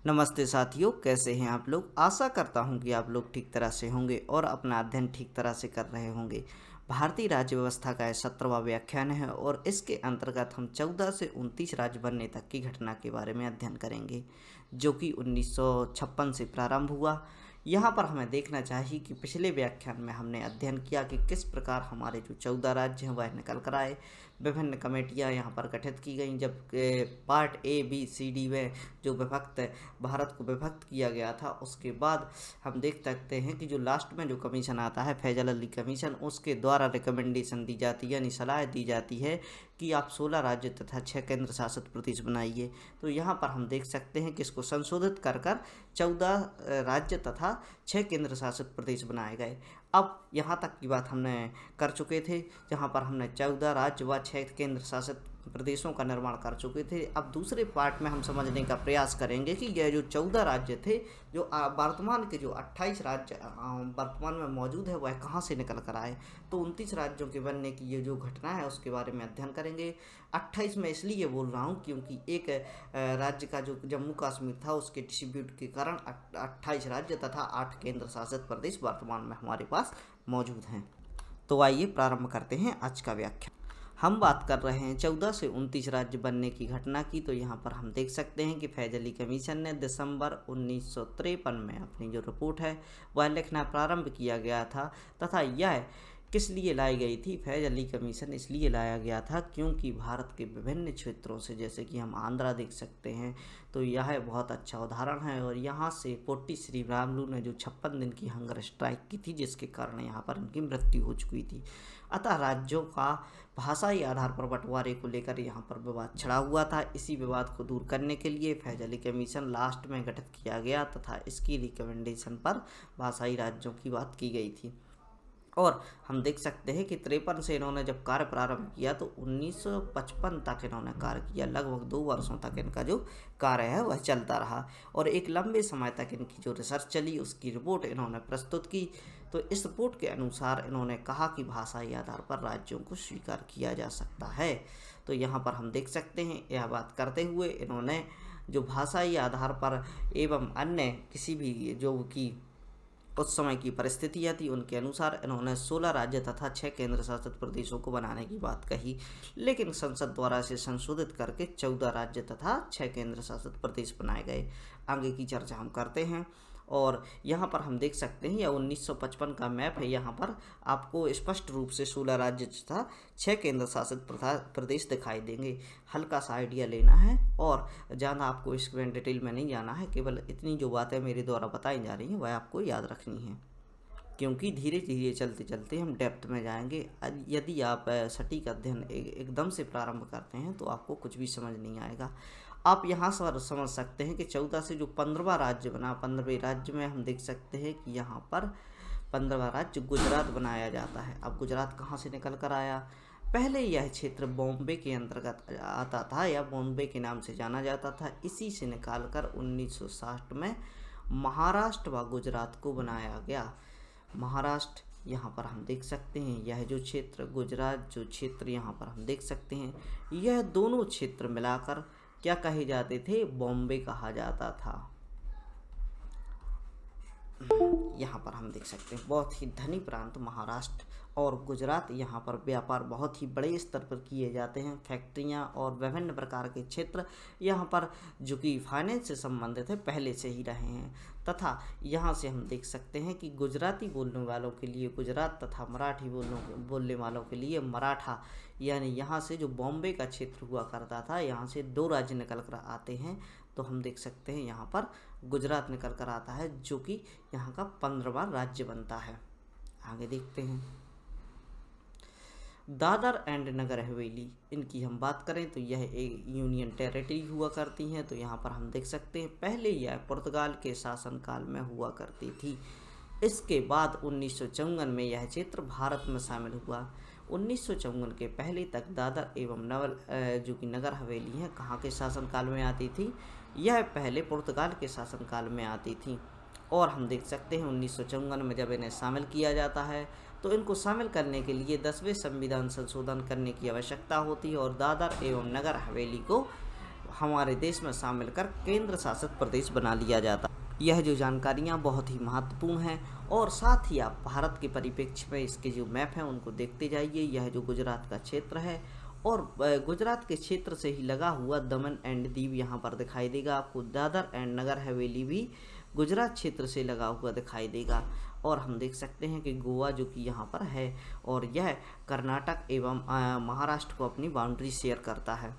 नमस्ते साथियों, कैसे हैं आप लोग। आशा करता हूं कि आप लोग ठीक तरह से होंगे और अपना अध्ययन ठीक तरह से कर रहे होंगे। भारतीय राज्य व्यवस्था का यह 17वां व्याख्यान है और इसके अंतर्गत हम 14 से 29 राज्य बनने तक की घटना के बारे में अध्ययन करेंगे, जो कि 1956 से प्रारंभ हुआ। यहाँ पर हमें देखना चाहिए कि पिछले व्याख्यान में हमने अध्ययन किया कि किस प्रकार हमारे जो 14 राज्य हैं वह निकल कर आए। विभिन्न कमेटियाँ यहाँ पर गठित की गई। जब part A B C D में जो विभक्त भारत को विभक्त किया गया था, उसके बाद हम देख सकते हैं कि जो लास्ट में जो कमीशन आता है, फैजल अली कमीशन, उसके द्वारा रिकमेंडेशन दी जाती है, यानी सलाह दी जाती है कि आप 16 राज्य तथा 6 केंद्र शासित प्रदेश बनाइए। तो यहाँ पर हम देख सकते हैं कि इसको संशोधित कर 14 राज्य तथा 6 केंद्र शासित प्रदेश बनाए गए। अब यहाँ तक की बात हमने कर चुके थे, जहाँ पर हमने 14 राज्य व 6 केंद्र शासित प्रदेशों का निर्माण कर चुके थे। अब दूसरे पार्ट में हम समझने का प्रयास करेंगे कि यह जो 14 राज्य थे, जो वर्तमान के जो 28 राज्य वर्तमान में मौजूद है, वह कहाँ से निकल कर आए। तो 29 राज्यों के बनने की ये जो घटना है उसके बारे में अध्ययन करेंगे। 28 में इसलिए बोल रहा हूँ क्योंकि एक राज्य का जो जम्मू कश्मीर था, उसके डिस्ट्रीब्यूट के कारण 28 राज्य तथा 8 केंद्र शासित प्रदेश वर्तमान में हमारे पास मौजूद हैं। तो आइए प्रारंभ करते हैं आज का व्याख्यान। हम बात कर रहे हैं 14 से 29 राज्य बनने की घटना की। तो यहाँ पर हम देख सकते हैं कि फैजल अली कमीशन ने दिसंबर 1953 में अपनी जो रिपोर्ट है वह लिखना प्रारंभ किया गया था, तथा यह किस लिए लाई गई थी। फैजल अली कमीशन इसलिए लाया गया था क्योंकि भारत के विभिन्न क्षेत्रों से, जैसे कि हम आंध्रा देख सकते हैं, तो यह बहुत अच्छा उदाहरण है। और यहाँ से पोट्टी श्रीरामुलु ने जो 56 दिन की हंगर स्ट्राइक की थी, जिसके कारण यहाँ पर उनकी मृत्यु हो चुकी थी। अतः राज्यों का भाषाई आधार पर बंटवारे को लेकर यहाँ पर विवाद छिड़ा हुआ था। इसी विवाद को दूर करने के लिए फैजल अली कमीशन लास्ट में गठित किया गया तथा इसकी रिकमेंडेशन पर भाषाई राज्यों की बात की गई थी। और हम देख सकते हैं कि 53 से इन्होंने जब कार्य प्रारंभ किया तो 1955 तक इन्होंने कार्य किया। लगभग 2 वर्षों तक इनका जो कार्य है वह चलता रहा और एक लंबे समय तक इनकी जो रिसर्च चली, उसकी रिपोर्ट इन्होंने प्रस्तुत की। तो इस रिपोर्ट के अनुसार इन्होंने कहा कि भाषाई आधार पर राज्यों को स्वीकार किया जा सकता है। तो यहाँ पर हम देख सकते हैं, यह बात करते हुए इन्होंने जो भाषाई आधार पर एवं अन्य किसी भी जो कि उस समय की परिस्थितियाँ थी, उनके अनुसार इन्होंने 16 राज्य तथा 6 केंद्र शासित प्रदेशों को बनाने की बात कही, लेकिन संसद द्वारा इसे संशोधित करके 14 राज्य तथा 6 केंद्र शासित प्रदेश बनाए गए। आगे की चर्चा हम करते हैं। और यहाँ पर हम देख सकते हैं यह 1955 का मैप है। यहाँ पर आपको स्पष्ट रूप से 16 राज्य तथा 6 केंद्र शासित प्रदेश दिखाई देंगे। हल्का सा आइडिया लेना है और ज़्यादा आपको इसमें डिटेल में नहीं जाना है। केवल इतनी जो बातें मेरे द्वारा बताई जा रही हैं वह आपको याद रखनी है, क्योंकि धीरे धीरे चलते चलते हम डेप्थ में जाएंगे। यदि आप सटीक अध्ययन एकदम से प्रारंभ करते हैं तो आपको कुछ भी समझ नहीं आएगा। आप यहाँ से समझ सकते हैं कि 14 से जो 15वां राज्य बना, 15वें राज्य में हम देख सकते हैं कि यहाँ पर 15वां राज्य गुजरात बनाया जाता है। अब गुजरात कहाँ से निकल कर आया। पहले यह क्षेत्र बॉम्बे के अंतर्गत आता था या बॉम्बे के नाम से जाना जाता था। इसी से निकालकर 1960 में महाराष्ट्र व गुजरात को बनाया गया। महाराष्ट्र यहाँ पर हम देख सकते हैं, यह जो क्षेत्र गुजरात जो क्षेत्र यहाँ पर हम देख सकते हैं, यह दोनों क्षेत्र मिलाकर क्या कहे जाते थे, बॉम्बे कहा जाता था। यहाँ पर हम देख सकते हैं बहुत ही धनी प्रांत महाराष्ट्र और गुजरात। यहाँ पर व्यापार बहुत ही बड़े स्तर पर किए जाते हैं। फैक्ट्रियाँ और विभिन्न प्रकार के क्षेत्र यहाँ पर जो कि फाइनेंस से संबंधित है पहले से ही रहे हैं। तथा यहाँ से हम देख सकते हैं कि गुजराती बोलने वालों के लिए गुजरात तथा मराठी बोलने वालों के लिए मराठा, यानी यहाँ से जो बॉम्बे का क्षेत्र हुआ करता था, यहाँ से 2 राज्य निकल कर आते हैं। तो हम देख सकते हैं यहाँ पर गुजरात निकल कर आता है, जो कि यहाँ का 15वां राज्य बनता है। आगे देखते हैं दादर एंड नगर हवेली, इनकी हम बात करें तो यह एक यूनियन टेरिटरी हुआ करती हैं। तो यहाँ पर हम देख सकते हैं पहले यह पुर्तगाल के शासनकाल में हुआ करती थी। इसके बाद 1954 में यह क्षेत्र भारत में शामिल हुआ। 1954 के पहले तक दादर एवं जो कि नगर हवेली है कहाँ के शासनकाल में आती थी, यह पहले पुर्तगाल के शासनकाल में आती थी। और हम देख सकते हैं 1954 में जब इन्हें शामिल किया जाता है तो इनको शामिल करने के लिए 10वें संविधान संशोधन करने की आवश्यकता होती है और दादर एवं नगर हवेली को हमारे देश में शामिल कर केंद्र शासित प्रदेश बना लिया जाता। यह जो जानकारियाँ बहुत ही महत्वपूर्ण हैं और साथ ही आप भारत के परिप्रेक्ष्य में इसके जो मैप हैं उनको देखते जाइए। यह जो गुजरात का क्षेत्र है और गुजरात के क्षेत्र से ही लगा हुआ दमन एंड दीव यहाँ पर दिखाई देगा आपको। दादर एंड नगर हवेली भी गुजरात क्षेत्र से लगा हुआ दिखाई देगा। और हम देख सकते हैं कि गोवा जो कि यहाँ पर है और यह कर्नाटक एवं महाराष्ट्र को अपनी बाउंड्री शेयर करता है।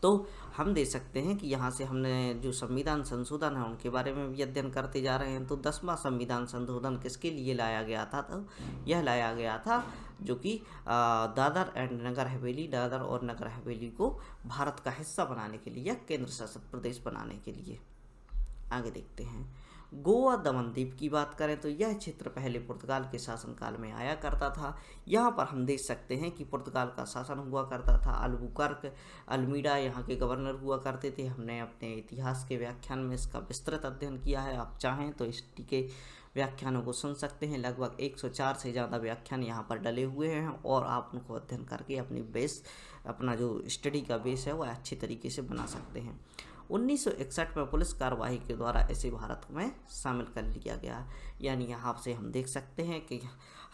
तो हम देख सकते हैं कि यहाँ से हमने जो संविधान संशोधन है उनके बारे में भी अध्ययन करते जा रहे हैं। तो 10वां संविधान संशोधन किसके लिए लाया गया था? तो यह लाया गया था जो कि दादर एंड नगर हवेली, दादर और नगर हवेली को भारत का हिस्सा बनाने के लिए, केंद्र शासित प्रदेश बनाने के लिए। आगे देखते हैं, गोवा दमन द्वीप की बात करें तो यह क्षेत्र पहले पुर्तगाल के शासनकाल में आया करता था। यहाँ पर हम देख सकते हैं कि पुर्तगाल का शासन हुआ करता था। अल्बुकर्क, अल्मीडा यहाँ के गवर्नर हुआ करते थे। हमने अपने इतिहास के व्याख्यान में इसका विस्तृत अध्ययन किया है। आप चाहें तो इस के व्याख्यानों को सुन सकते हैं। लगभग 104 से ज़्यादा व्याख्यान यहाँ पर डले हुए हैं और आप उनको अध्ययन करके अपना जो स्टडी का बेस है वह अच्छी तरीके से बना सकते हैं। 1961 में पुलिस कार्यवाही के द्वारा इसे भारत में शामिल कर लिया गया। यानी यहाँ से हम देख सकते हैं कि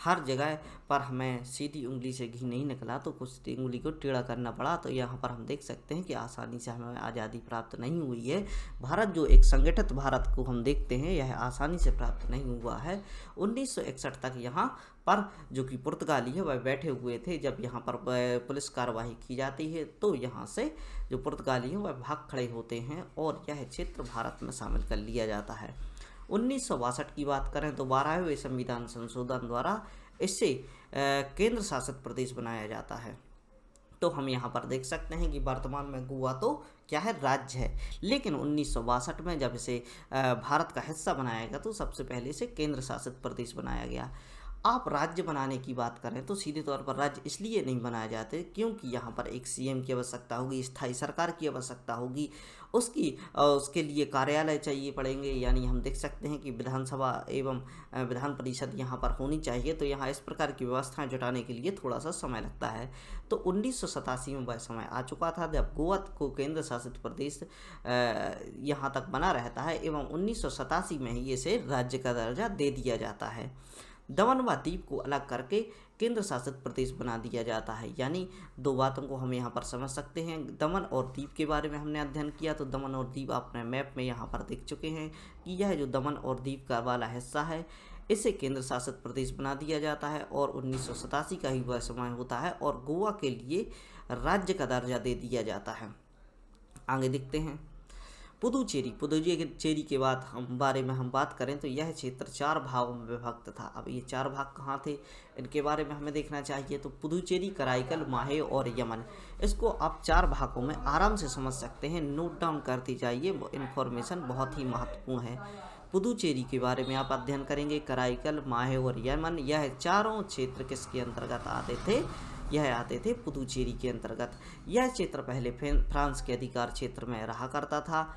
हर जगह पर हमें सीधी उंगली से घी नहीं निकला, तो कुछ उंगली को टेढ़ा करना पड़ा। तो यहाँ पर हम देख सकते हैं कि आसानी से हमें आज़ादी प्राप्त नहीं हुई है। भारत जो एक संगठित भारत को हम देखते हैं, यह आसानी से प्राप्त नहीं हुआ है। 1961 तक यहाँ पर जो कि पुर्तगाली है वह बैठे हुए थे। जब यहाँ पर पुलिस कार्यवाही की जाती है तो यहाँ से जो पुर्तगाली हैं वह भाग खड़े होते हैं और यह क्षेत्र भारत में शामिल कर लिया जाता है। 1962 की बात करें तो 12वें संविधान संशोधन द्वारा इससे केंद्र शासित प्रदेश बनाया जाता है। तो हम यहाँ पर देख सकते हैं कि वर्तमान में गोवा तो क्या है, राज्य है, लेकिन 1962 में जब इसे भारत का हिस्सा बनाया गया तो सबसे पहले इसे केंद्र शासित प्रदेश बनाया गया। आप राज्य बनाने की बात करें तो सीधे तौर पर राज्य इसलिए नहीं बनाए जाते क्योंकि यहाँ पर एक सीएम की आवश्यकता होगी, स्थायी सरकार की आवश्यकता होगी, उसके लिए कार्यालय चाहिए पड़ेंगे। यानी हम देख सकते हैं कि विधानसभा एवं विधान परिषद यहाँ पर होनी चाहिए। तो यहाँ इस प्रकार की व्यवस्थाएं जुटाने के लिए थोड़ा सा समय लगता है। तो 1987 में वह समय आ चुका था जब गोवा को केंद्र शासित प्रदेश यहाँ तक बना रहता है एवं 1987 में ही इसे राज्य का दर्जा दे दिया जाता है। दमन व दीव को अलग करके केंद्र शासित प्रदेश बना दिया जाता है। यानी दो बातों को हम यहाँ पर समझ सकते हैं। दमन और दीव के बारे में हमने अध्ययन किया तो दमन और दीव अपने मैप में यहाँ पर देख चुके हैं कि यह जो दमन और दीव का वाला हिस्सा है इसे केंद्र शासित प्रदेश बना दिया जाता है और 1987 का ही वह समय होता है और गोवा के लिए राज्य का दर्जा दे दिया जाता है। आगे देखते हैं, पुदुचेरी के बाद बारे में हम बात करें तो यह क्षेत्र 4 भागों में विभक्त था। अब ये 4 भाग कहाँ थे इनके बारे में हमें देखना चाहिए। तो पुदुचेरी, कराईकल, माहे और यमन, इसको आप 4 भागों में आराम से समझ सकते हैं। नोट डाउन करते जाइए, इन्फॉर्मेशन बहुत ही महत्वपूर्ण है। पुदुचेरी के बारे में आप अध्ययन करेंगे। कराईकल, माहे और यमन, यह चारों क्षेत्र किसके अंतर्गत आते थे? यह आते थे पुदुचेरी के अंतर्गत। यह क्षेत्र पहले फ्रांस के अधिकार क्षेत्र में रहा करता था।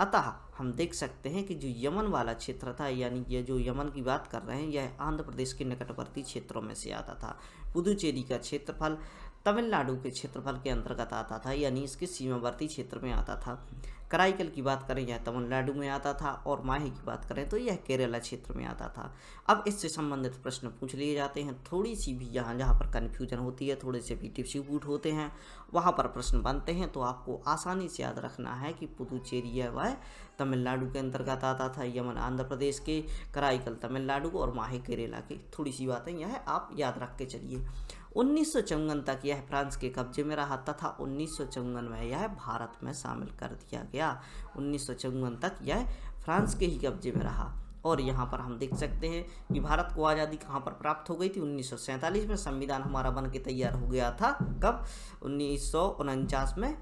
अतः हम देख सकते हैं कि जो यमन वाला क्षेत्र था, यानी ये जो यमन की बात कर रहे हैं, यह आंध्र प्रदेश के निकटवर्ती क्षेत्रों में से आता था। पुदुचेरी का क्षेत्रफल तमिलनाडु के क्षेत्रफल के अंतर्गत आता था, यानी इसके सीमावर्ती क्षेत्र में आता था। कराईकल की बात करें यह तमिलनाडु में आता था और माहे की बात करें तो यह केरला क्षेत्र में आता था। अब इससे संबंधित प्रश्न पूछ लिए जाते हैं। थोड़ी सी भी जहाँ पर कन्फ्यूजन होती है, थोड़े से भी डिस्प्यूट होते हैं, वहाँ पर प्रश्न बनते हैं। तो आपको आसानी से याद रखना है कि पुदुचेरी है वह तमिलनाडु के अंतर्गत आता था, यमन आंध्र प्रदेश के, कराईकल तमिलनाडु और माहे केरला के। थोड़ी सी बातें यह आप याद रख के चलिए। 1954 तक यह फ्रांस के कब्जे में रहा तथा 1954 में यह भारत में शामिल कर दिया गया। 1954 तक यह फ्रांस के ही कब्जे में रहा। और यहाँ पर हम देख सकते हैं कि भारत को आज़ादी कहाँ पर प्राप्त हो गई थी? 1947 में संविधान हमारा बन के तैयार हो गया था। कब? 1949 में।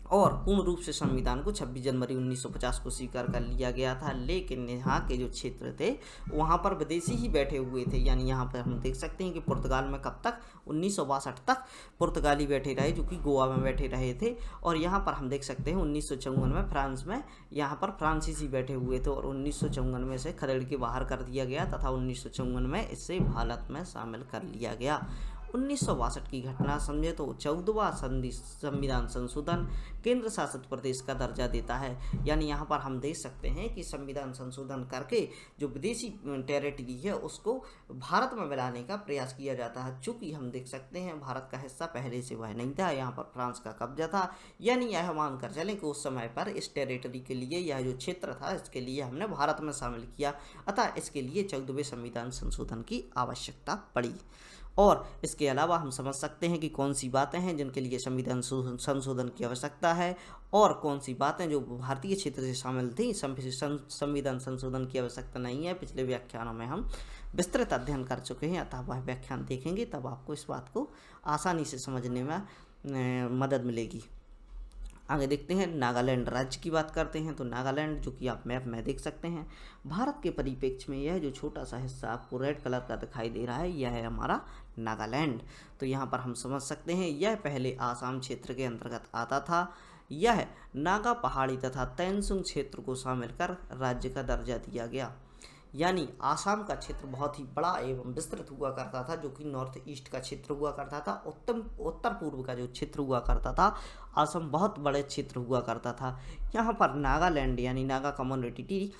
और पूर्ण रूप से संविधान को 26 जनवरी 1950 को स्वीकार कर लिया गया था। लेकिन यहाँ के जो क्षेत्र थे वहाँ पर विदेशी ही बैठे हुए थे। यानी यहाँ पर हम देख सकते हैं कि पुर्तगाल में कब तक? 1962 तक पुर्तगाली बैठे रहे, जो कि गोवा में बैठे रहे थे। और यहाँ पर हम देख सकते हैं 1954 में फ्रांस में यहाँ पर फ्रांसीसी बैठे हुए थे और 1954 में से खदेड़ के बाहर कर दिया गया तथा 1954 में इसे भारत में शामिल कर लिया गया। 1962 की घटना समझे तो 14वां संविधान संशोधन केंद्र शासित प्रदेश का दर्जा देता है। यानी यहाँ पर हम देख सकते हैं कि संविधान संशोधन करके जो विदेशी टेरिटरी है उसको भारत में मिलाने का प्रयास किया जाता है। चूँकि हम देख सकते हैं भारत का हिस्सा पहले से वह नहीं था, यहाँ पर फ्रांस का कब्जा था। यानी यह मानकर चलें कि उस समय पर इस टेरिटरी के लिए यह जो क्षेत्र था इसके लिए हमने भारत में शामिल किया, अतः इसके लिए 14वें संविधान संशोधन की आवश्यकता पड़ी। और इसके अलावा हम समझ सकते हैं कि कौन सी बातें हैं जिनके लिए संविधान संशोधन की आवश्यकता है और कौन सी बातें जो भारतीय क्षेत्र से शामिल थी संविधान संशोधन की आवश्यकता नहीं है। पिछले व्याख्यानों में हम विस्तृत अध्ययन कर चुके हैं, अतः वह व्याख्यान देखेंगे तब आपको इस बात को आसानी से समझने में मदद मिलेगी। आगे देखते हैं, नागालैंड राज्य की बात करते हैं। तो नागालैंड, जो कि आप मैप में देख सकते हैं, भारत के परिप्रेक्ष्य में यह जो छोटा सा हिस्सा आपको रेड कलर का दिखाई दे रहा है, यह है हमारा नागालैंड। तो यहाँ पर हम समझ सकते हैं यह पहले आसाम क्षेत्र के अंतर्गत आता था। यह नागा पहाड़ी तथा तैनसुंग क्षेत्र को शामिल कर राज्य का दर्जा दिया गया। यानी आसाम का क्षेत्र बहुत ही बड़ा एवं विस्तृत हुआ करता था, जो कि नॉर्थ ईस्ट का क्षेत्र हुआ करता था। उत्तर पूर्व का जो क्षेत्र हुआ करता था, असम बहुत बड़े क्षेत्र हुआ करता था। यहाँ पर नागालैंड यानी नागा कम्युनिटी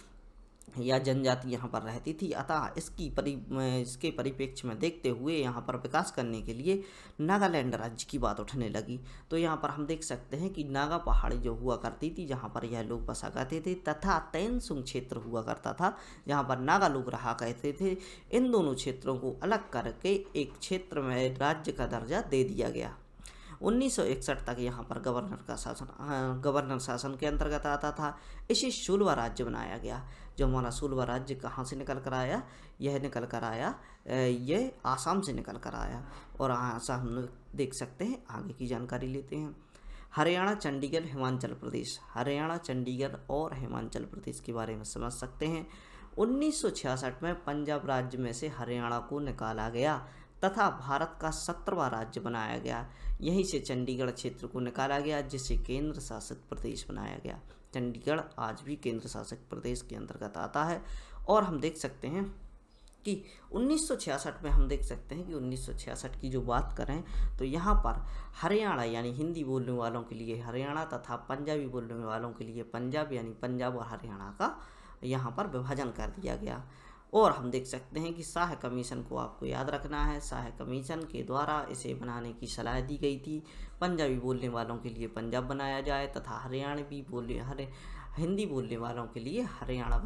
या जनजाति यहाँ पर रहती थी, अतः इसके परिप्रेक्ष्य में देखते हुए यहाँ पर विकास करने के लिए नागालैंड राज्य की बात उठने लगी। तो यहाँ पर हम देख सकते हैं कि नागा पहाड़ी जो हुआ करती थी जहाँ पर यह लोग बसा करते थे, तथा तैनसुंग क्षेत्र हुआ करता था जहाँ पर नागा लोग रहा करते थे। इन दोनों क्षेत्रों को अलग करके एक क्षेत्र में राज्य का दर्जा दे दिया गया। 1961 तक यहाँ पर गवर्नर शासन के अंतर्गत आता था। इसे 16वां राज्य बनाया गया। जो हमारा 16वां राज्य कहाँ से निकल कर आया? यह निकल कर आया, ये आसाम से निकल कर आया। और आसाम हम देख सकते हैं। आगे की जानकारी लेते हैं। हरियाणा, चंडीगढ़, हिमाचल प्रदेश। हरियाणा, चंडीगढ़ और हिमाचल प्रदेश के बारे में समझ सकते हैं। 1966 में पंजाब राज्य में से हरियाणा को निकाला गया तथा भारत का 17वां राज्य बनाया गया। यहीं से चंडीगढ़ क्षेत्र को निकाला गया, जिसे केंद्र शासित प्रदेश बनाया गया। चंडीगढ़ आज भी केंद्र शासित प्रदेश के अंतर्गत आता है। और हम देख सकते हैं कि 1966 में हम देख सकते हैं कि 1966 की जो बात करें तो यहाँ पर हरियाणा यानी हिंदी बोलने वालों के लिए हरियाणा तथा पंजाबी बोलने वालों के लिए पंजाब यानी पंजाब और हरियाणा का यहाँ पर विभाजन कर दिया गया। और हम देख सकते हैं कि शाह कमीशन को आपको याद रखना है। शाह कमीशन के द्वारा इसे बनाने की सलाह दी गई थी। पंजाबी बोलने वालों के लिए पंजाब बनाया जाए तथा हिंदी बोलने वालों के लिए हरियाणा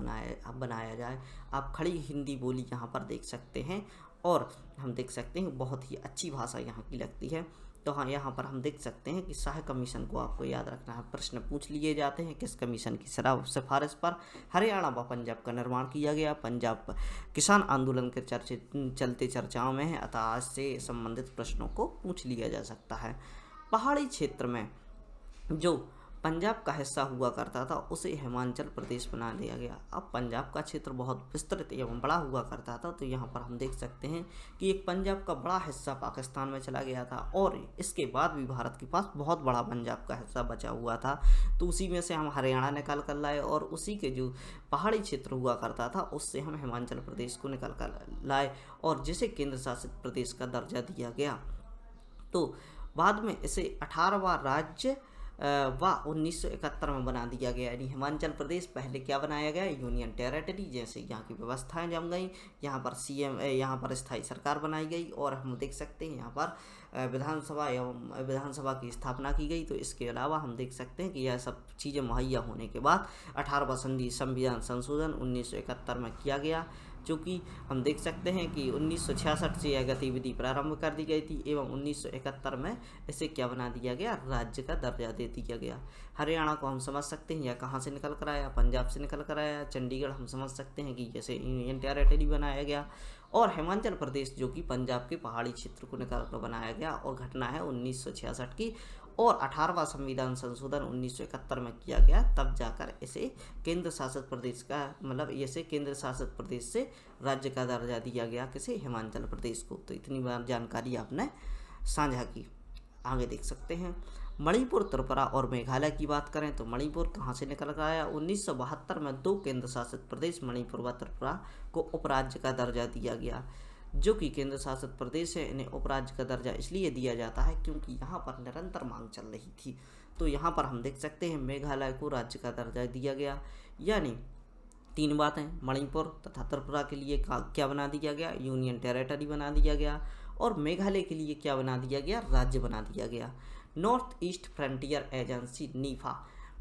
बनाया जाए। आप खड़ी हिंदी बोली यहाँ पर देख सकते हैं और हम देख सकते हैं बहुत ही अच्छी भाषा यहाँ की लगती है। तो हाँ, यहाँ पर हम देख सकते हैं कि शाह कमीशन को आपको याद रखना है। प्रश्न पूछ लिए जाते हैं किस कमीशन की सिफारिश पर हरियाणा व पंजाब का निर्माण किया गया। पंजाब किसान आंदोलन के चलते चर्चाओं में है, अतः इससे संबंधित प्रश्नों को पूछ लिया जा सकता है। पहाड़ी क्षेत्र में जो पंजाब का हिस्सा हुआ करता था उसे हिमाचल प्रदेश बना दिया गया। अब पंजाब का क्षेत्र बहुत विस्तृत एवं बड़ा हुआ करता था, तो यहाँ पर हम देख सकते हैं कि एक पंजाब का बड़ा हिस्सा पाकिस्तान में चला गया था और इसके बाद भी भारत के पास बहुत बड़ा पंजाब का हिस्सा बचा हुआ था। तो उसी में से हम हरियाणा निकाल कर लाए और उसी के जो पहाड़ी क्षेत्र हुआ करता था उससे हम हिमाचल प्रदेश को निकाल कर लाए और जिसे केंद्र शासित प्रदेश का दर्जा दिया गया। तो बाद में इसे 18वां राज्य व 1971 में बना दिया गया। यानी हिमाचल प्रदेश पहले क्या बनाया गया? Union territory. जैसे यहाँ की व्यवस्थाएं जम गई, यहाँ पर सीएम, यहाँ पर स्थायी सरकार बनाई गई और हम देख सकते हैं यहाँ पर विधानसभा की स्थापना की गई। तो इसके अलावा हम देख सकते हैं कि यह सब चीज़ें मुहैया होने के बाद 18वां संविधान संशोधन 1971 में किया गया। चूँकि हम देख सकते हैं कि 1966 से यह गतिविधि प्रारंभ कर दी गई थी एवं 1971 में इसे क्या बना दिया गया? राज्य का दर्जा दे दिया गया। हरियाणा को हम समझ सकते हैं यह कहाँ से निकल कर आया? पंजाब से निकल कर आया। चंडीगढ़ हम समझ सकते हैं कि जैसे यूनियन टेरिटरी बनाया गया और हिमाचल प्रदेश जो कि पंजाब के पहाड़ी क्षेत्र को निकाल कर बनाया गया। और घटना है 1966 की और 18वां संविधान संशोधन 1971 में किया गया, तब जाकर इसे केंद्र शासित प्रदेश का इसे केंद्र शासित प्रदेश से राज्य का दर्जा दिया गया। किसे? हिमाचल प्रदेश को। तो इतनी बार जानकारी आपने साझा की। आगे देख सकते हैं मणिपुर, त्रिपुरा और मेघालय की बात करें तो मणिपुर कहाँ से निकल कर आया? 1972 में 2 केंद्र शासित प्रदेश मणिपुर व त्रिपुरा को उपराज्य का दर्जा दिया गया। जो कि केंद्र शासित प्रदेश है, इन्हें उपराज्य का दर्जा इसलिए दिया जाता है क्योंकि यहाँ पर निरंतर मांग चल रही थी। तो यहाँ पर हम देख सकते हैं मेघालय को राज्य का दर्जा दिया गया, यानी तीन बातें, मणिपुर तथा त्रिपुरा के लिए क्या बना दिया गया, यूनियन टेरिटरी बना दिया गया, और मेघालय के लिए क्या बना दिया गया, राज्य बना दिया गया। North east frontier agency NEFA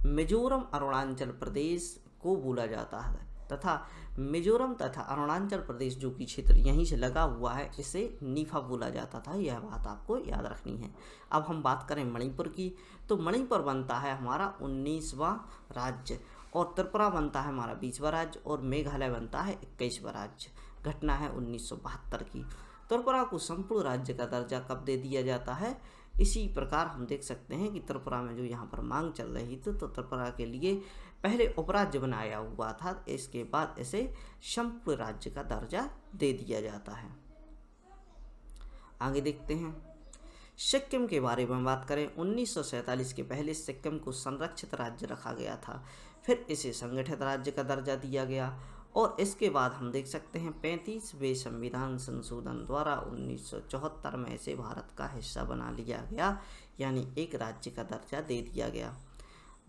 Mizoram Arunachal Pradesh को बोला जाता है तथा मिजोरम तथा अरुणाचल प्रदेश जो कि क्षेत्र यहीं से लगा हुआ है, इसे नीफा बोला जाता था। यह बात आपको याद रखनी है। अब हम बात करें मणिपुर की, तो मणिपुर बनता है हमारा 19वां राज्य, और त्रिपुरा बनता है हमारा 20वां राज्य, और मेघालय बनता है 21वां राज्य। घटना है 1972 की। त्रिपुरा को संपूर्ण राज्य का दर्जा कब दे दिया जाता है? इसी प्रकार हम देख सकते हैं कि त्रिपुरा में जो यहाँ पर मांग चल रही थी, तो त्रिपुरा के लिए पहले उपराज्य बनाया हुआ था, इसके बाद इसे संपूर्ण राज्य का दर्जा दे दिया जाता है। आगे देखते हैं, सिक्किम के बारे में बात करें। 1947 के पहले सिक्किम को संरक्षित राज्य रखा गया था, फिर इसे संगठित राज्य का दर्जा दिया गया, और इसके बाद हम देख सकते हैं 35वें संविधान संशोधन द्वारा 1974 में इसे भारत का हिस्सा बना लिया गया, यानी एक राज्य का दर्जा दे दिया गया।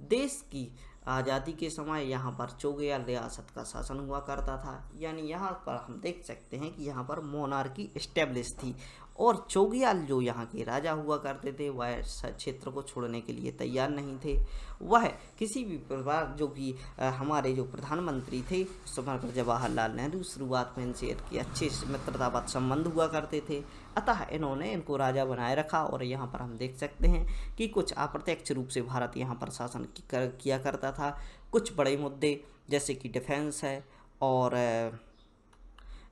देश की आज़ादी के समय यहाँ पर चोगयाल रियासत का शासन हुआ करता था, यानी यहाँ पर हम देख सकते हैं कि यहाँ पर मोनार्की इस्टेब्लिश थी, और चोगयाल जो यहाँ के राजा हुआ करते थे वह क्षेत्र को छोड़ने के लिए तैयार नहीं थे। वह किसी भी प्रकार, जो कि हमारे जो प्रधानमंत्री थे उस समय पर जवाहरलाल नेहरू, शुरुआत में इनसे इनके अच्छे मित्रतावत संबंध हुआ करते थे, अतः इन्होंने इनको राजा बनाए रखा। और यहाँ पर हम देख सकते हैं कि कुछ अप्रत्यक्ष रूप से भारत यहाँ पर शासन किया करता था। कुछ बड़े मुद्दे जैसे कि डिफेंस है और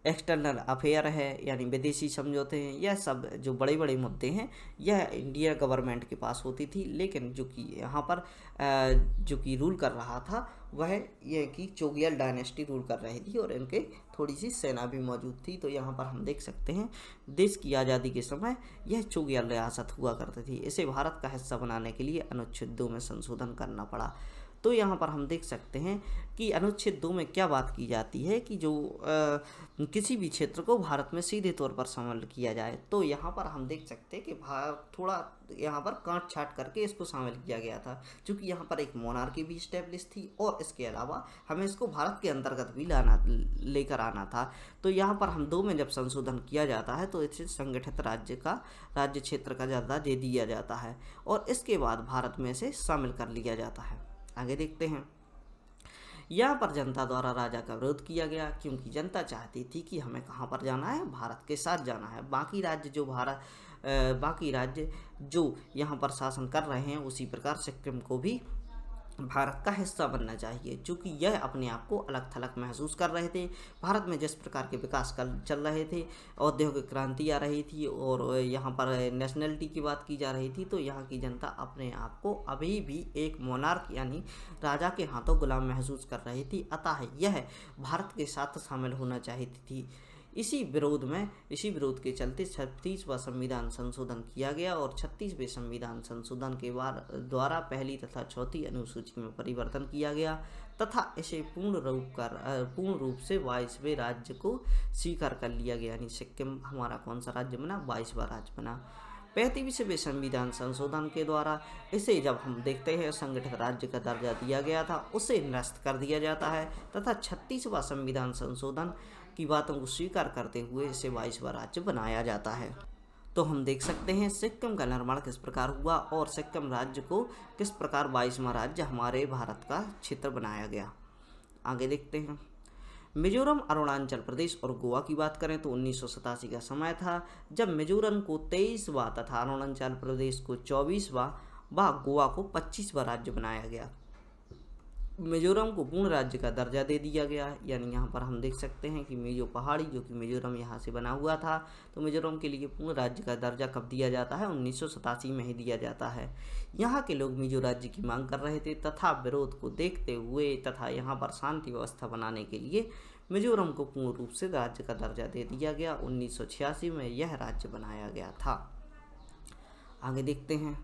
एक्सटर्नल अफेयर है, यानी विदेशी समझौते हैं, यह सब जो बड़े बड़े मुद्दे हैं यह इंडिया गवर्नमेंट के पास होती थी। लेकिन जो कि यहाँ पर जो कि रूल कर रहा था वह यह कि चोगयाल डायनेस्टी रूल कर रही थी, और इनके थोड़ी सी सेना भी मौजूद थी। तो यहाँ पर हम देख सकते हैं देश की आज़ादी के समय यह चोगयाल रियासत हुआ करती थी। इसे भारत का हिस्सा बनाने के लिए अनुच्छेद 2 में संशोधन करना पड़ा। तो यहाँ पर हम देख सकते हैं कि अनुच्छेद 2 में क्या बात की जाती है कि जो किसी भी क्षेत्र को भारत में सीधे तौर पर शामिल किया जाए। तो यहाँ पर हम देख सकते हैं कि थोड़ा यहाँ पर काट छाट करके इसको शामिल किया गया था, क्योंकि यहाँ पर एक मोनार्की भी इस्टेब्लिश थी, और इसके अलावा हमें इसको भारत के अंतर्गत भी लेकर आना था। तो यहाँ पर हम 2 में जब संशोधन किया जाता है तो इसे संगठित राज्य क्षेत्र का दर्जा दे दिया जाता है, और इसके बाद भारत में इसे शामिल कर लिया जाता है। आगे देखते हैं, यहाँ पर जनता द्वारा राजा का विरोध किया गया, क्योंकि जनता चाहती थी कि हमें कहाँ पर जाना है, भारत के साथ जाना है। बाकी राज्य जो यहाँ पर शासन कर रहे हैं उसी प्रकार सिक्किम को भी भारत का हिस्सा बनना चाहिए, चूँकि यह अपने आप को अलग थलग महसूस कर रहे थे। भारत में जिस प्रकार के विकास चल रहे थे, औद्योगिक क्रांति आ रही थी, और यहाँ पर नेशनलिटी की बात की जा रही थी, तो यहाँ की जनता अपने आप को अभी भी एक मोनार्क यानी राजा के हाथों गुलाम महसूस कर रही थी, अतः यह भारत के साथ शामिल होना चाहती थी। इसी विरोध के चलते 36वां संविधान संशोधन किया गया, और 36वें संविधान संशोधन के द्वारा पहली तथा चौथी अनुसूची में परिवर्तन किया गया, तथा इसे पूर्ण रूप से 22वें राज्य को स्वीकार कर लिया गया, यानी सिक्किम हमारा कौन सा राज्य बना, 22वां राज्य बना। 35वें संविधान संशोधन के द्वारा इसे जब हम देखते हैं संगठित राज्य का दर्जा दिया गया था, उसे निरस्त कर दिया जाता है, तथा 36वां संविधान संशोधन की बातों को स्वीकार करते हुए इसे 22वां राज्य बनाया जाता है। तो हम देख सकते हैं सिक्किम का निर्माण किस प्रकार हुआ, और सिक्किम राज्य को किस प्रकार 22वां राज्य हमारे भारत का क्षेत्र बनाया गया। आगे देखते हैं, मिजोरम, अरुणाचल प्रदेश और गोवा की बात करें तो 1987 का समय था जब मिजोरम को 23वां तथा अरुणाचल प्रदेश को 24वां व गोवा को 25वां राज्य बनाया गया। मिजोरम को पूर्ण राज्य का दर्जा दे दिया गया, यानी यहाँ पर हम देख सकते हैं कि मिजो पहाड़ी जो कि मिजोरम यहाँ से बना हुआ था, तो मिजोरम के लिए पूर्ण राज्य का दर्जा कब दिया जाता है, 1987 में ही दिया जाता है। यहाँ के लोग मिजो राज्य की मांग कर रहे थे, तथा विरोध को देखते हुए तथा यहाँ पर शांति व्यवस्था बनाने के लिए मिजोरम को पूर्ण रूप से राज्य का दर्जा दे दिया गया। 1986 में यह राज्य बनाया गया था। आगे देखते हैं,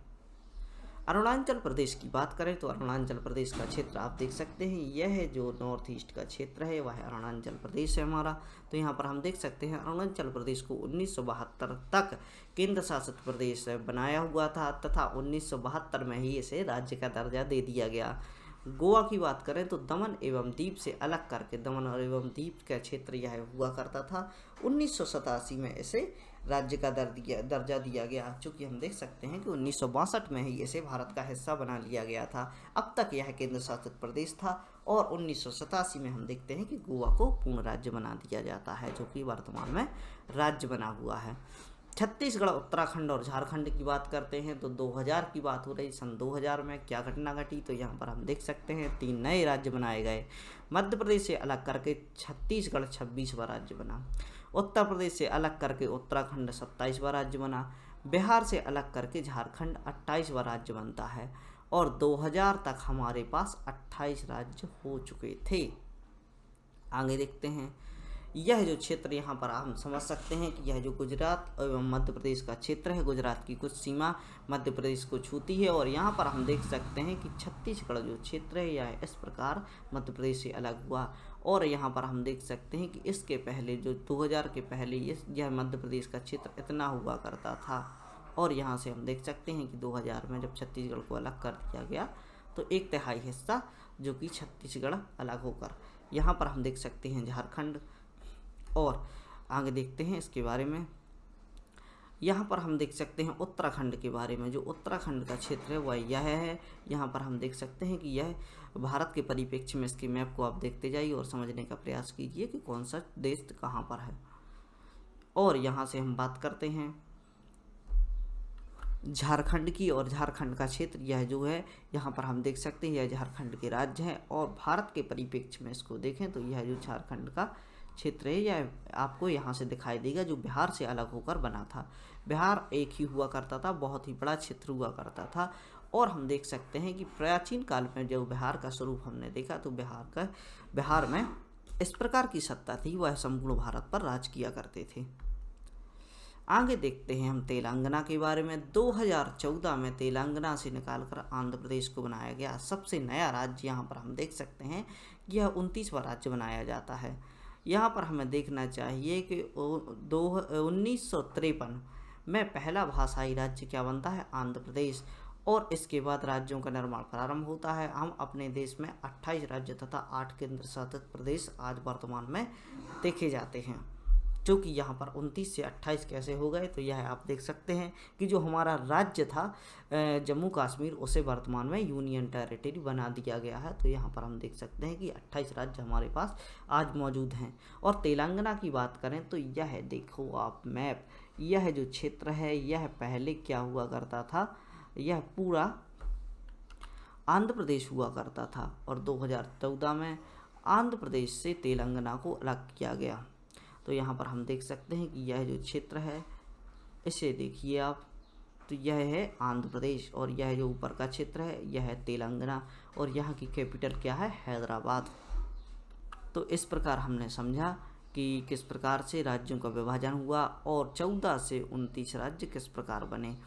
अरुणाचल प्रदेश की बात करें तो अरुणाचल प्रदेश का क्षेत्र आप देख सकते हैं, यह जो नॉर्थ ईस्ट का क्षेत्र है वह अरुणाचल प्रदेश है हमारा। तो यहाँ पर हम देख सकते हैं अरुणाचल प्रदेश को 1972 तक केंद्र शासित प्रदेश बनाया हुआ था तथा 1972 में ही इसे राज्य का दर्जा दे दिया गया। गोवा की बात करें तो दमन एवं दीप से अलग करके दमन एवं दीप का क्षेत्र यह हुआ करता था। 1987 में इसे राज्य का दर्जा दिया गया, चूँकि हम देख सकते हैं कि 1962 में ही इसे भारत का हिस्सा बना लिया गया था। अब तक यह केंद्र शासित प्रदेश था और 1987 में हम देखते हैं कि गोवा को पूर्ण राज्य बना दिया जाता है, जो कि वर्तमान में राज्य बना हुआ है। छत्तीसगढ़, उत्तराखंड और झारखंड की बात करते हैं तो 2000 की बात हो रही। सन 2000 में क्या घटना घटी, तो यहाँ पर हम देख सकते हैं 3 नए राज्य बनाए गए। मध्य प्रदेश से अलग करके छत्तीसगढ़ 26वां राज्य बना। उत्तर प्रदेश से अलग करके उत्तराखंड 27वां राज्य बना। बिहार से अलग करके झारखंड 28वां राज्य बनता है और 2000 तक हमारे पास 28 राज्य हो चुके थे। आगे देखते हैं, यह जो क्षेत्र यहाँ पर हम समझ सकते हैं कि यह जो गुजरात एवं मध्य प्रदेश का क्षेत्र है, गुजरात की कुछ सीमा मध्य प्रदेश को छूती है और यहाँ पर हम देख सकते हैं कि छत्तीसगढ़ जो क्षेत्र है यह इस प्रकार मध्य प्रदेश से अलग हुआ। और यहाँ पर हम देख सकते हैं कि इसके पहले जो 2000 के पहले यह मध्य प्रदेश का क्षेत्र इतना हुआ करता था और यहाँ से हम देख सकते हैं कि 2000 में जब छत्तीसगढ़ को अलग कर दिया गया तो 1/3 हिस्सा जो कि छत्तीसगढ़ अलग होकर यहाँ पर हम देख सकते हैं झारखंड। और आगे देखते हैं इसके बारे में, यहाँ पर हम देख सकते हैं उत्तराखंड के बारे में। जो उत्तराखंड का क्षेत्र है वह यह है। यहाँ पर हम देख सकते हैं कि यह भारत के परिप्रेक्ष्य में, इसके मैप को आप देखते जाइए और समझने का प्रयास कीजिए कि कौन सा देश कहाँ पर है। और यहाँ से हम बात करते हैं झारखंड की, और झारखंड का क्षेत्र यह जो है यहाँ पर हम देख सकते हैं यह झारखंड के राज्य है। और भारत के परिप्रेक्ष्य में इसको देखें तो यह जो झारखंड का क्षेत्र है यह आपको यहाँ से दिखाई देगा, जो बिहार से अलग होकर बना था। बिहार एक ही हुआ करता था, बहुत ही बड़ा क्षेत्र हुआ करता था। और हम देख सकते हैं कि प्राचीन काल में जो बिहार का स्वरूप हमने देखा तो बिहार में इस प्रकार की सत्ता थी, वह संपूर्ण भारत पर राज किया करते थे। आगे देखते हैं हम तेलंगाना के बारे में। 2014 में तेलंगाना से निकालकर आंध्र प्रदेश को बनाया गया सबसे नया राज्य। यहाँ पर हम देख सकते हैं कि यह 29वां राज्य बनाया जाता है। यहाँ पर हमें देखना चाहिए कि 1953 में पहला भाषाई राज्य क्या बनता है, आंध्र प्रदेश। और इसके बाद राज्यों का निर्माण प्रारंभ होता है। हम अपने देश में 28 राज्य तथा 8 केंद्र शासित प्रदेश आज वर्तमान में देखे जाते हैं। क्योंकि यहाँ पर 29 से 28 कैसे हो गए, तो यह आप देख सकते हैं कि जो हमारा राज्य था जम्मू कश्मीर, उसे वर्तमान में यूनियन टेरिटरी बना दिया गया है। तो यहाँ पर हम देख सकते हैं कि 28 राज्य हमारे पास आज मौजूद हैं। और तेलंगाना की बात करें तो यह देखो आप मैप, यह जो क्षेत्र है यह पहले क्या हुआ करता था, यह पूरा आंध्र प्रदेश हुआ करता था और 2014 में आंध्र प्रदेश से तेलंगाना को अलग किया गया। तो यहाँ पर हम देख सकते हैं कि यह जो क्षेत्र है इसे देखिए आप, तो यह है आंध्र प्रदेश और यह जो ऊपर का क्षेत्र है यह है तेलंगाना और यहाँ की कैपिटल क्या है, हैदराबाद। तो इस प्रकार हमने समझा कि किस प्रकार से राज्यों का विभाजन हुआ और 14 से 29 राज्य किस प्रकार बने।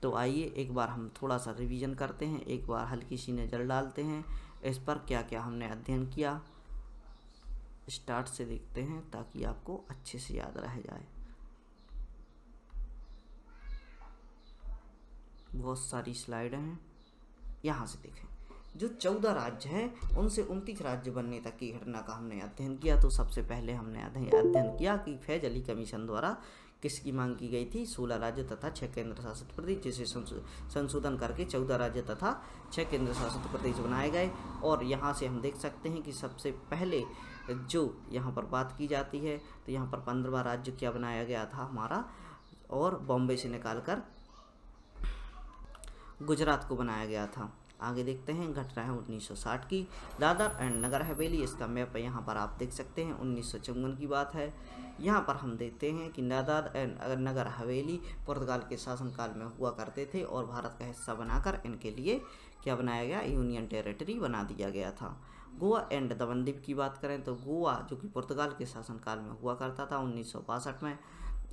तो आइए एक बार हम थोड़ा सा रिवीजन करते हैं, एक बार हल्की सी नज़र डालते हैं इस पर क्या क्या हमने अध्ययन किया। स्टार्ट से देखते हैं ताकि आपको अच्छे से याद रह जाए। बहुत सारी स्लाइड हैं, यहाँ से देखें। जो 14 राज्य हैं उनसे 29 राज्य बनने तक की घटना का हमने अध्ययन किया। तो सबसे पहले हमने अध्ययन किया कि फैज अली कमीशन द्वारा किसकी मांग की गई थी, 16 राज्य तथा 6 केंद्र शासित प्रदेश, जिसे संशोधन करके 14 राज्य तथा 6 केंद्र शासित प्रदेश बनाए गए। और यहाँ से हम देख सकते हैं कि सबसे पहले जो यहाँ पर बात की जाती है तो यहाँ पर 15वां राज्य क्या बनाया गया था हमारा, और बॉम्बे से निकालकर गुजरात को बनाया गया था। आगे देखते हैं घटना है 1960 की, दादर एंड नगर हवेली। इसका मैप यहाँ पर आप देख सकते हैं, 1954 की बात है। यहाँ पर हम देखते हैं कि दादर एंड नगर हवेली पुर्तगाल के शासनकाल में हुआ करते थे और भारत का हिस्सा बनाकर इनके लिए क्या बनाया गया, यूनियन टेरिटरी बना दिया गया था। गोवा एंड दमन दीप की बात करें तो गोवा जो कि पुर्तगाल के शासनकाल में हुआ करता था 1962 में,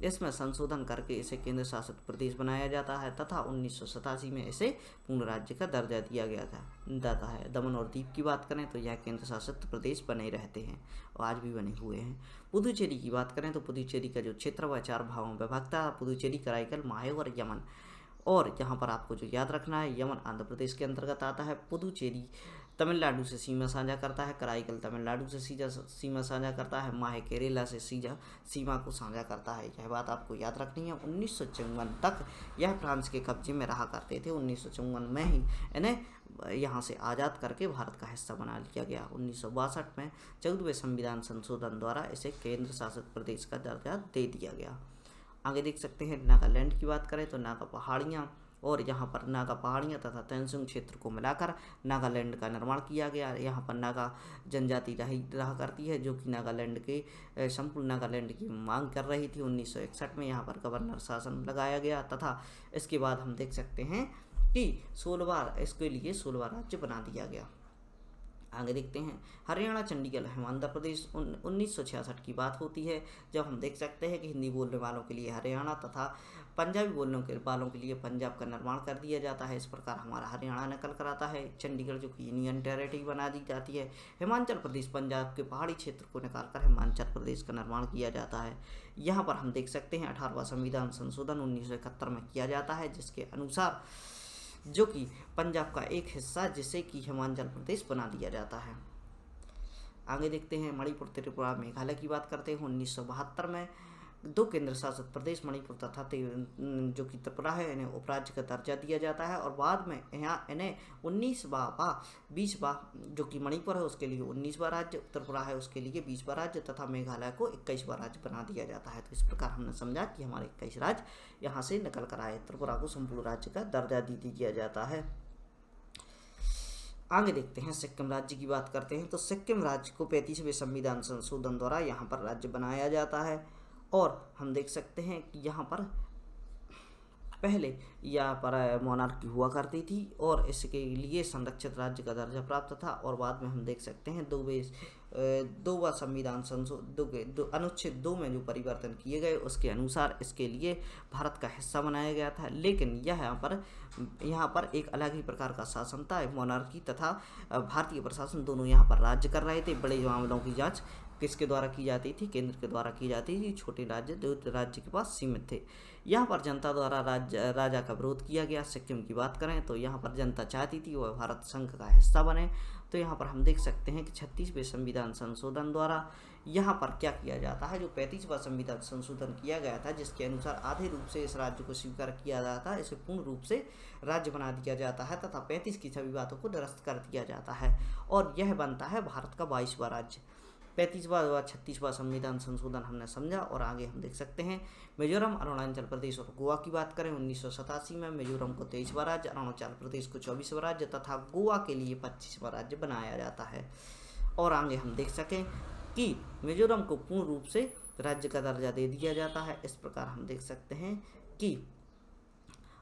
इसमें संशोधन करके इसे केंद्र शासित प्रदेश बनाया जाता है तथा 1987 में इसे पूर्ण राज्य का दर्जा दिया गया जाता है। दमन और दीव की बात करें तो यह केंद्र शासित प्रदेश बने रहते हैं और आज भी बने हुए हैं। पुदुचेरी की बात करें तो पुदुचेरी का जो क्षेत्र वह 4 भागों में विभक्त था, पुदुचेरी, कराईकल, माहे और यमन। और यहाँ पर आपको जो याद रखना है, यमन आंध्र प्रदेश के अंतर्गत आता है, पुदुचेरी तमिलनाडु से सीमा साझा करता है, कराईकल तमिलनाडु से सीमा साझा करता है, माहे केरला से सीमा को साझा करता है। यह बात आपको याद रखनी है। 1954 तक यह फ्रांस के कब्जे में रहा करते थे। 1954 में ही इन्हें यहाँ से आज़ाद करके भारत का हिस्सा बना लिया गया। 1962 में 14वें संविधान संशोधन द्वारा इसे केंद्र शासित प्रदेश का दर्जा दे दिया गया। आगे देख सकते हैं नागालैंड की बात करें तो नागा पहाड़ियाँ और यहाँ पर नागा पहाड़ियाँ तथा तेनसुंग क्षेत्र को मिलाकर नागालैंड का निर्माण किया गया। यहाँ पर नागा जनजाति रहा करती है जो कि नागालैंड के संपूर्ण नागालैंड की मांग कर रही थी। 1961 में यहाँ पर गवर्नर शासन लगाया गया तथा इसके बाद हम देख सकते हैं कि 16 राज्य बना दिया गया। आगे देखते हैं हरियाणा, चंडीगढ़, हिमाचल प्रदेश। 1966 की बात होती है जब हम देख सकते हैं कि हिंदी बोलने वालों के लिए हरियाणा तथा पंजाबी बोलने वालों के लिए पंजाब का निर्माण कर दिया जाता है। इस प्रकार हमारा हरियाणा निकल कर आता है। चंडीगढ़ जो कि यूनियन टेरिटरी बना दी जाती है। हिमाचल प्रदेश पंजाब के पहाड़ी क्षेत्र को निकालकर हिमाचल प्रदेश का निर्माण किया जाता है। यहाँ पर हम देख सकते हैं 18वां संविधान संशोधन 1971 में किया जाता है, जिसके अनुसार जो कि पंजाब का एक हिस्सा जिसे कि हिमाचल प्रदेश बना दिया जाता है। आगे देखते हैं मणिपुर, त्रिपुरा, मेघालय की बात करते हैं। 1972 में 2 केंद्र शासित प्रदेश मणिपुर तथा जो कि त्रिपुरा है इन्हें उपराज्य का दर्जा दिया जाता है और बाद में यहाँ इन्हें 20वां जो कि मणिपुर है उसके लिए 19वां राज्य, त्रिपुरा है उसके लिए 20वां राज्य तथा मेघालय को 21वां राज्य बना दिया जाता है। तो इस प्रकार हमने समझा कि हमारे 21 राज्य यहाँ से निकल कर आए। त्रिपुरा को संपूर्ण राज्य का दर्जा दे दिया जाता है। आगे देखते हैं सिक्किम राज्य की बात करते हैं तो सिक्किम राज्य को 35वें संविधान संशोधन द्वारा यहाँ पर राज्य बनाया जाता है और हम देख सकते हैं कि यहाँ पर पहले यहाँ पर मोनार्की हुआ करती थी और इसके लिए संरक्षित राज्य का दर्जा प्राप्त था और बाद में हम देख सकते हैं 2वां संविधान अनुच्छेद 2 में जो परिवर्तन किए गए उसके अनुसार इसके लिए भारत का हिस्सा बनाया गया था। लेकिन यहाँ पर एक अलग ही प्रकार का शासन था। मोनार्की तथा भारतीय प्रशासन दोनों यहाँ पर राज्य कर रहे थे। बड़े मामलों की जांच किसके द्वारा की जाती थी? केंद्र के द्वारा की जाती थी। छोटे राज्य जो राज्य के पास सीमित थे। यहाँ पर जनता द्वारा राजा का विरोध किया गया। सिक्किम की बात करें तो यहाँ पर जनता चाहती थी वह भारत संघ का हिस्सा बने। तो यहाँ पर हम देख सकते हैं कि 36वें संविधान संशोधन द्वारा यहाँ पर क्या किया जाता है, जो 35वां संविधान संशोधन किया गया था जिसके अनुसार आधे रूप से इस राज्य को स्वीकार किया जाता है, इसे पूर्ण रूप से राज्य बना दिया जाता है तथा 35 की सभी बातों को निरस्त कर दिया जाता है और यह बनता है भारत का 22वां राज्य। 35वां व 36वां संविधान संशोधन हमने समझा और आगे हम देख सकते हैं मिजोरम, अरुणाचल प्रदेश और गोवा की बात करें। 1987 में मिजोरम को 23वां राज्य, अरुणाचल प्रदेश को 24वां राज्य तथा गोवा के लिए 25वां राज्य बनाया जाता है। और आगे हम देख सकें कि मिजोरम को पूर्ण रूप से राज्य का दर्जा दे दिया जाता है। इस प्रकार हम देख सकते हैं कि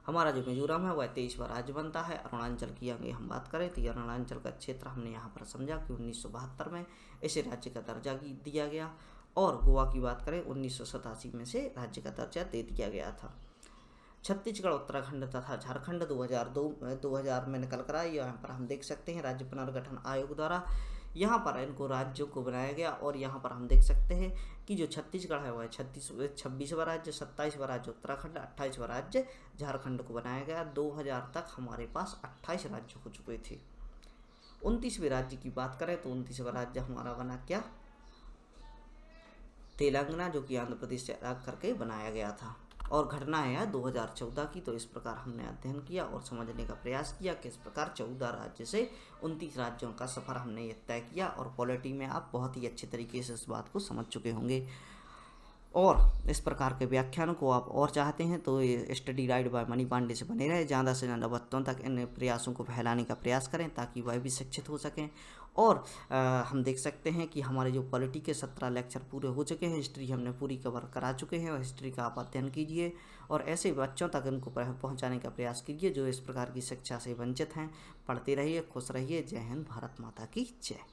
हमारा जो मिजोरम है वह 23वां राज्य बनता है। अरुणाचल की आगे हम बात करें तो अरुणाचल का क्षेत्र हमने यहाँ पर समझा कि 1972 में इसे राज्य का दर्जा दिया गया और गोवा की बात करें 1987 में से राज्य का दर्जा दे दिया गया था। छत्तीसगढ़, उत्तराखंड तथा झारखंड 2000 में निकल कर आई। यहाँ पर हम देख सकते हैं राज्य पुनर्गठन आयोग द्वारा यहाँ पर इनको राज्यों को बनाया गया और यहाँ पर हम देख सकते हैं कि जो छत्तीसगढ़ है वह 26वां राज्य, 27वां राज्य उत्तराखंड, 28वां राज्य झारखंड को बनाया गया। 2000 तक हमारे पास 28 राज्य हो चुके थे। 29वें राज्य की बात करें तो 29वां राज्य हमारा बना क्या? तेलंगाना, जो कि आंध्र प्रदेश से अलग करके बनाया गया था और घटना है 2014 की। तो इस प्रकार हमने अध्ययन किया और समझने का प्रयास किया कि इस प्रकार 14 राज्य से 29 राज्यों का सफ़र हमने ये तय किया और पॉलिटी में आप बहुत ही अच्छे तरीके से इस बात को समझ चुके होंगे। और इस प्रकार के व्याख्यानों को आप और चाहते हैं तो ये study guide by Mani Pandey से बने रहे। ज़्यादा से ज़्यादा बच्चों तक इन प्रयासों को फैलाने का प्रयास करें ताकि वह भी शिक्षित हो सकें। और हम देख सकते हैं कि हमारे जो पॉलिटी के 17 लेक्चर पूरे हो चुके हैं। हिस्ट्री हमने पूरी कवर करा चुके हैं और हिस्ट्री का आप अध्ययन कीजिए और ऐसे बच्चों तक इनको पहुंचाने का प्रयास कीजिए जो इस प्रकार की शिक्षा से वंचित हैं। पढ़ते रहिए, खुश रहिए। जय हिंद, भारत माता की जय।